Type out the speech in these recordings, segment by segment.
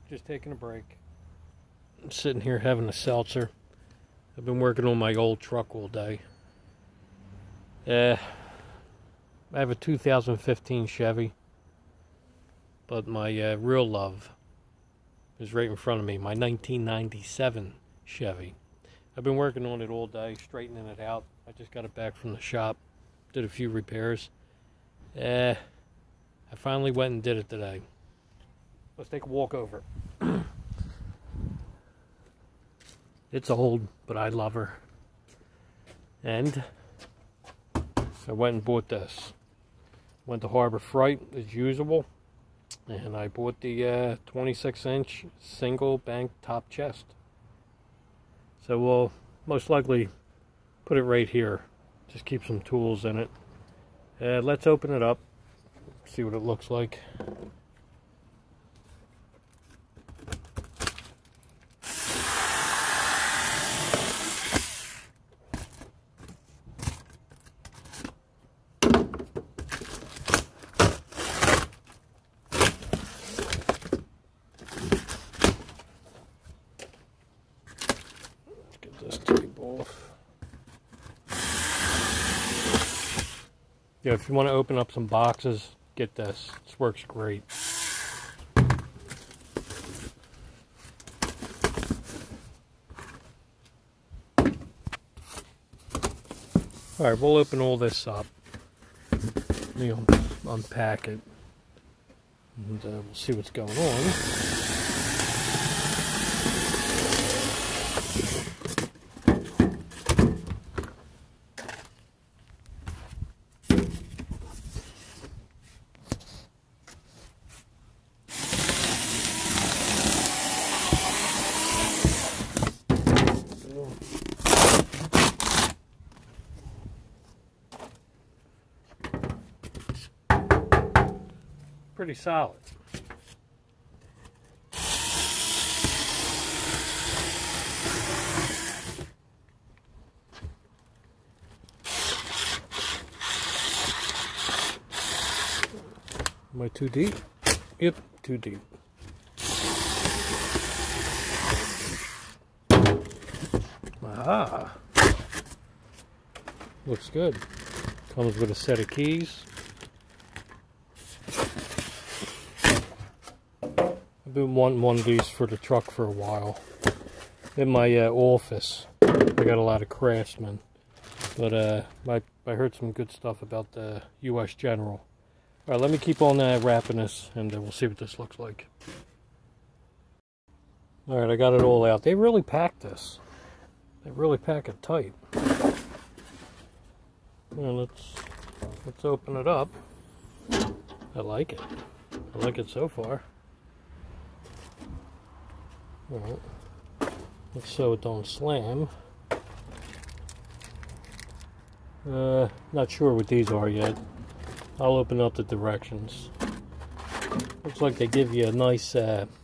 just taking a break. I'm sitting here having a seltzer. I've been working on my old truck all day. I have a 2015 Chevy, but my real love is right in front of me, my 1997 Chevy. I've been working on it all day, straightening it out. I just got it back from the shop, did a few repairs. I finally went and did it today. Let's take a walk over. It's old, but I love her. And I went and bought this. Went to Harbor Freight as usual, and I bought the 26-inch single bank top chest. So we'll most likely put it right here. Just keep some tools in it. Let's open it up, see what it looks like. This tape off. Yeah, if you want to open up some boxes, get this. This works great. Alright, we'll open all this up. Let me unpack it. And we'll see what's going on. Pretty solid. Am I too deep? Yep, too deep. Aha! Looks good. Comes with a set of keys. I've been wanting one of these for the truck for a while. In my office, I got a lot of Craftsmen, but I heard some good stuff about the U.S. General. All right, let me keep on wrapping this, and we'll see what this looks like. All right, I got it all out. They really packed this. They really pack it tight. Well, let's open it up. I like it. I like it so far. All right, let's so it don't slam. Not sure what these are yet. I'll open up the directions. Looks like they give you a nice, okay,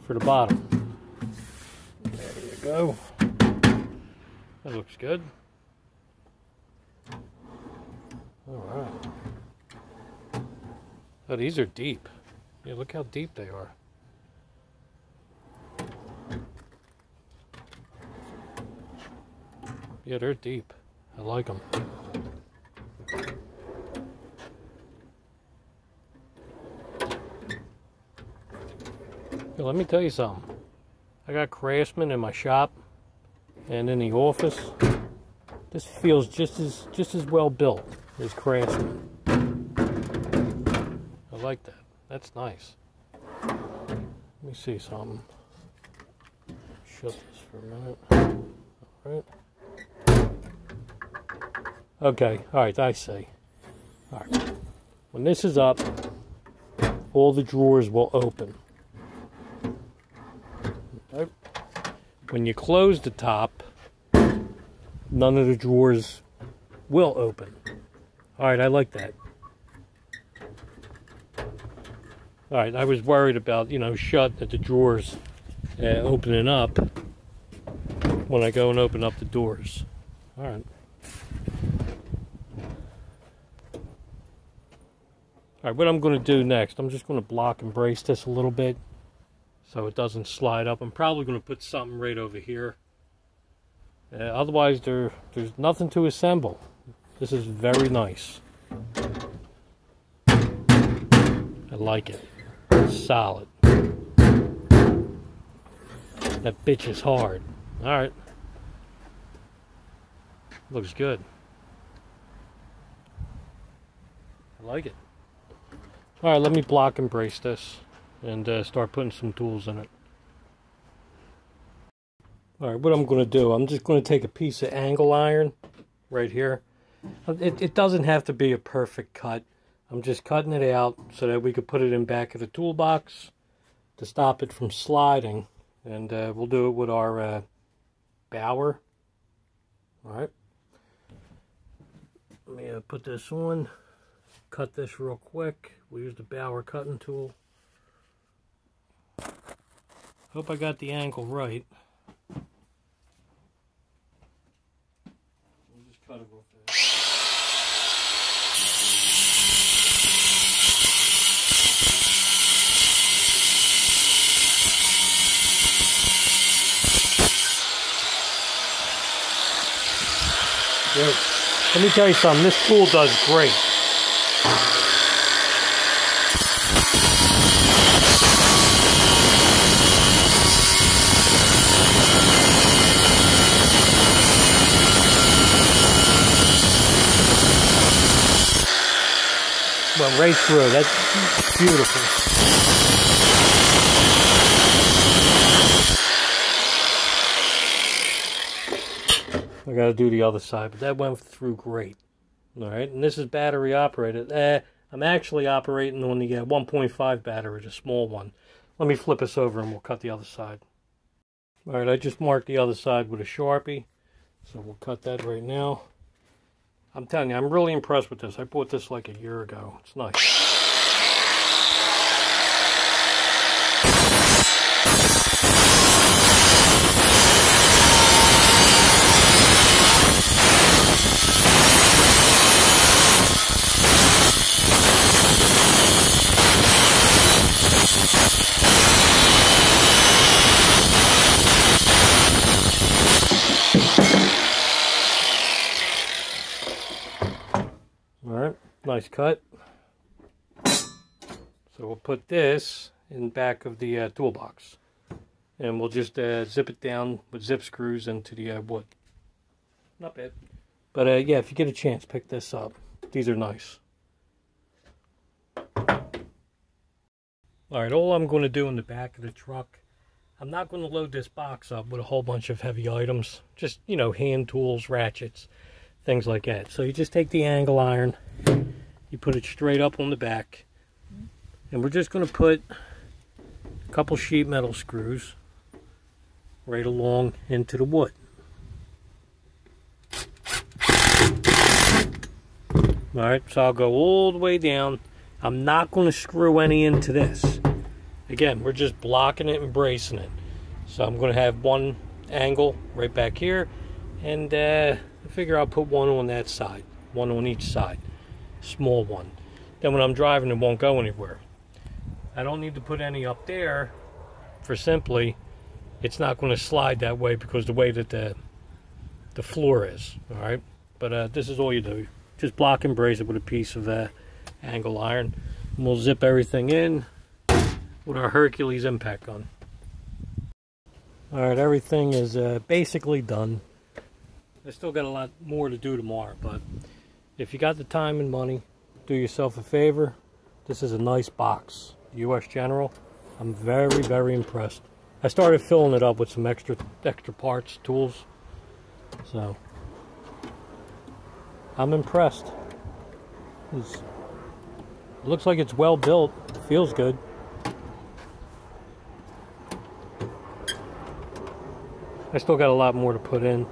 for the bottom. There you go. That looks good. Alright. Oh, these are deep. Yeah, look how deep they are. Yeah, they're deep. I like them. Yeah, let me tell you something. I got Craftsman in my shop and in the office. This feels just as well built as Craftsman. I like that. That's nice. Let me see something. Shut this for a minute. Alright. Okay, alright, I see. Alright. When this is up, all the drawers will open. Okay. When you close the top, none of the drawers will open. Alright, I like that. Alright, I was worried about, shut at the drawers opening up when I go and open up the doors. Alright. Alright, what I'm going to do next, I'm just going to block and brace this a little bit so it doesn't slide up. I'm probably going to put something right over here. Otherwise, there's nothing to assemble. This is very nice. I like it. It's solid. That bitch is hard. Alright. Looks good. I like it. Alright, let me block and brace this and start putting some tools in it. Alright, what I'm going to do, I'm just going to take a piece of angle iron right here. It doesn't have to be a perfect cut. I'm just cutting it out so that we could put it in back of the toolbox to stop it from sliding. And we'll do it with our bower. Alright. Let me put this on. Cut this real quick. We'll use the bower cutting tool. Hope I got the angle right. We'll just cut it real fast. Let me tell you something, this tool does great. Went right through, that's beautiful. I gotta do the other side, but that went through great. Alright, and this is battery operated. I'm actually operating on the 1.5 battery, the small one. Let me flip this over and we'll cut the other side. Alright, I just marked the other side with a Sharpie, so we'll cut that right now. I'm telling you, I'm really impressed with this. I bought this like a year ago. It's nice. Alright, nice cut. So we'll put this in back of the toolbox. And we'll just zip it down with zip screws into the wood. Not bad. But yeah, if you get a chance, pick this up. These are nice. Alright, all I'm going to do in the back of the truck, I'm not going to load this box up with a whole bunch of heavy items. Just, you know, hand tools, ratchets, things like that. So you just take the angle iron, you put it straight up on the back, and we're just going to put a couple sheet metal screws right along into the wood. Alright, so I'll go all the way down. I'm not going to screw any into this. Again, we're just blocking it and bracing it. So I'm going to have one angle right back here, and I figure I'll put one on that side, one on each side, small one. Then when I'm driving, it won't go anywhere. I don't need to put any up there for simply it's not going to slide that way because the way that the floor is. All right, but this is all you do. Just block and brace it with a piece of angle iron, and we'll zip everything in with our Hercules impact gun. All right, everything is basically done. I still got a lot more to do tomorrow, but if you got the time and money, do yourself a favor. This is a nice box. U.S. General. I'm very, very impressed. I started filling it up with some extra parts, tools. So I'm impressed. It looks like it's well built. It feels good. I still got a lot more to put in.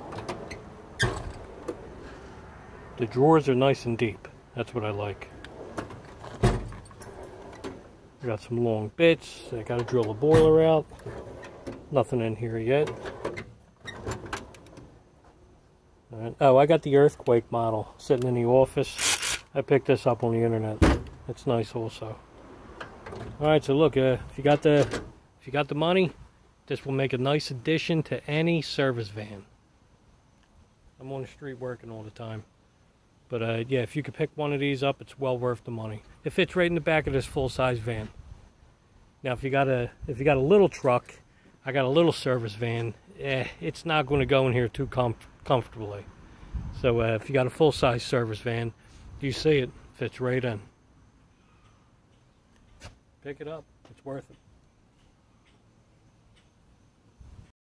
The drawers are nice and deep. That's what I like. Got some long bits. I got to drill the boiler out. Nothing in here yet. All right. Oh, I got the earthquake model sitting in the office. I picked this up on the internet. It's nice also. All right, so look, if you got the money, this will make a nice addition to any service van. I'm on the street working all the time, but yeah, if you could pick one of these up, it's well worth the money. It fits right in the back of this full-size van. Now, if you got a little truck, I got a little service van. It's not going to go in here too comfortably. So if you got a full-size service van, you see it fits right in. Pick it up. It's worth it.